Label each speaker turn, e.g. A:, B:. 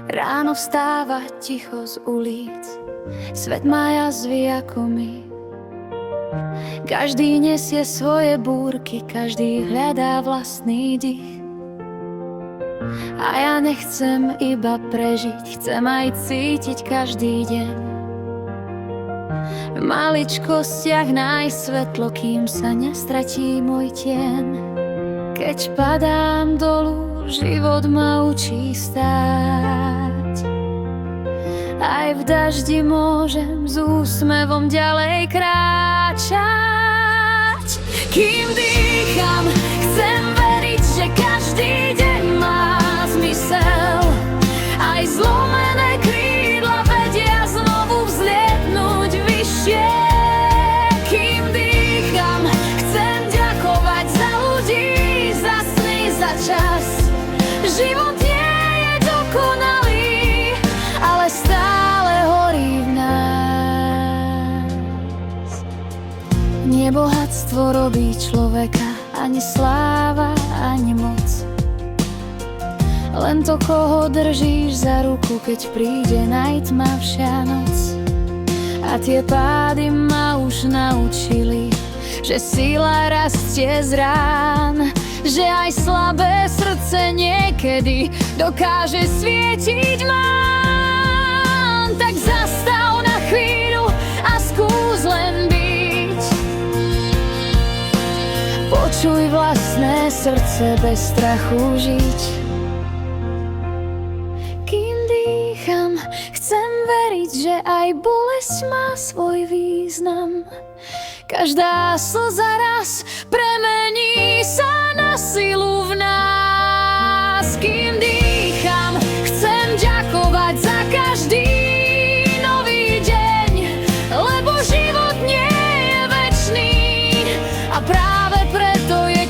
A: Ráno vstáva ticho z ulic, svet má jazvy ako my. Každý nesie svoje búrky, každý hľadá vlastný dých. A ja nechcem iba prežiť, chcem aj cítiť každý deň. V maličkostiach nájsť svetlo, kým sa nestratí môj tieň. Keď padám dolu, život ma učí stáť. Aj v daždi môžem s úsmevom ďalej kráčať. Kým dýcham, chcem veriť, že každý deň má zmysel. Aj zlomené krídla vedia znovu vzlietnúť vyššie. Kým dýcham, chcem ďakovať za ľudí, za sny, za čas. Život nie je dokonalý, ale stále horí v nás. Nie bohatstvo robí človeka, ani sláva, ani moc. Len to, koho držíš za ruku, keď príde najtmavšia noc. A tie pády ma už naučili, že sila rastie z rán, že aj slabé srdce niekedy dokáže svietiť mám. Tak zastav na chvíľu a skús len byť. Počuj vlastné srdce, bez strachu žiť. Kým dýcham, chcem veriť, že aj bolesť má svoj význam. Každá slza raz premení sa na silu v nás. Kým dýcham, chcem ďakovať za každý nový deň, lebo život nie je večný a práve preto je